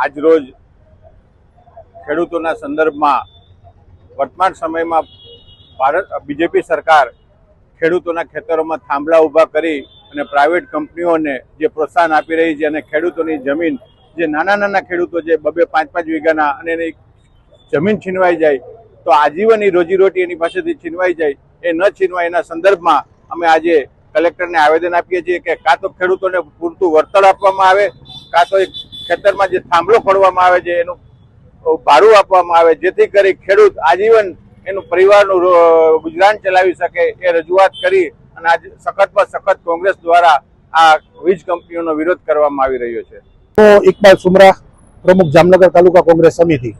આજરોજ ખેડૂતોના સંદર્ભમાં વર્તમાન સમયમાં બીજેપી સરકાર ખેડૂતોના ખેતરોમાં થાંભલા ઊભા કરી અને પ્રાઇવેટ કંપનીઓને જે પ્રોત્સાહન આપી રહી છે અને ખેડૂતોની જમીન જે નાના ખેડૂતો જે 2-5 વીઘાના અને એની જમીન છીનવાઈ જાય તો આજીવન રોજીરોટી એની પાસેથી છીનવાઈ જાય એ ન છીનવાય એના સંદર્ભમાં અમે આજે કલેક્ટરને આવેદન આપીએ છીએ કે કાં તો ખેડૂતોને પૂરતું વળતર આપવામાં આવે, કાં તો ખેતરમાં જે થાંભલો ખોડવામાં આવે છે એનું ભાડું આપવામાં આવે, જેથી કરી ખેડૂત આજીવન એનું પરિવારનું ગુજરાન ચલાવી શકે એ રજૂઆત કરી અને આજે સખતમાં સખત કોંગ્રેસ દ્વારા આ વીજ કંપનીઓનો વિરોધ કરવામાં આવી રહ્યો છે. ઇકબાલ સુમરા, પ્રમુખ જામનગર તાલુકા કોંગ્રેસ સમિતિ.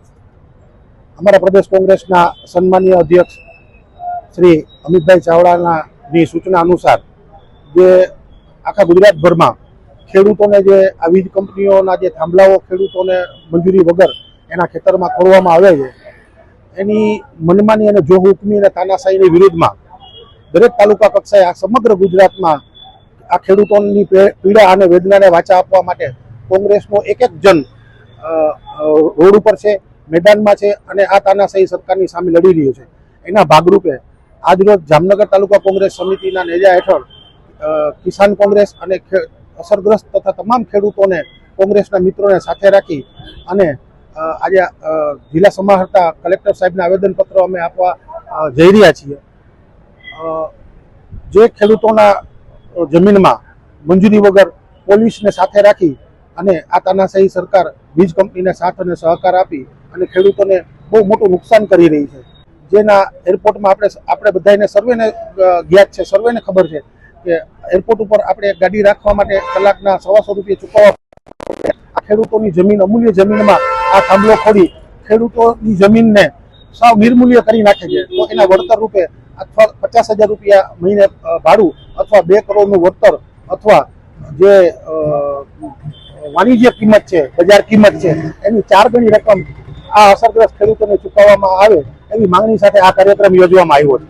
અમારા પ્રદેશ કોંગ્રેસના સન્માનીય અધ્યક્ષ શ્રી અમિતભાઈ ચાવડાની સૂચના અનુસાર જે આખા ગુજરાતભરમાં ખેડૂતોને જે આ વીજ કંપનીઓના જે થાંભલાઓ ખેડૂતોને મંજૂરી વગર એના ખેતરમાં ખોડવામાં આવે છે એની મનમાની અને જોહુકમી અને તાનાશાહીની વિરુદ્ધમાં દરેક તાલુકા કક્ષાએ આ સમગ્ર ગુજરાતમાં આ ખેડૂતોની પીડા અને વેદનાને વાચા આપવા માટે કોંગ્રેસનો એક જન રોડ ઉપર છે, મેદાનમાં છે અને આ તાનાશાહી સરકારની સામે લડી રહ્યો છે. એના ભાગરૂપે આજરોજ જામનગર તાલુકા કોંગ્રેસ સમિતિના નેજા હેઠળ કિસાન કોંગ્રેસ અને અસરગ્રસ્ત તથા તમામ ખેડૂતોને કોંગ્રેસના મિત્રોને સાથે રાખી અને આજે જિલ્લા સમાહર્તા કલેક્ટર સાહેબના આવેદનપત્ર અમે આપવા જઈ રહ્યા છીએ. જે ખેડૂતોના જમીનમાં મંજૂરી વગર પોલીસને સાથે રાખી અને આ તાનાશાહી સરકાર વીજ કંપનીને સાથ અને સહકાર આપી અને ખેડૂતોને બહુ મોટું નુકસાન કરી રહી છે. જેના એરપોર્ટમાં આપણે બધાને સર્વેને જ્ઞાત છે, સર્વેને ખબર છે કે એરપોર્ટ ઉપર આપણે ગાડી રાખવા માટે કલાકના 125 રૂપિયા ચૂકવવા. આ ખેડૂતોની જમીન, અમૂલ્ય જમીનમાં આ થાંભલો ખોડી ખેડૂતોની જમીનને સાવ નિર્મૂલ્ય કરી નાખે છે. તો એના વળતર રૂપે અથવા 50,000 રૂપિયા મહિને ભાડું અથવા 2 કરોડનું વળતર અથવા જે વાણિજ્ય કિંમત છે, બજાર કિંમત છે એની 4 ગણી રકમ આ અસરગ્રસ્ત ખેડૂતોને ચૂકવવામાં આવે એવી માંગણી સાથે આ કાર્યક્રમ યોજવામાં આવ્યો છે.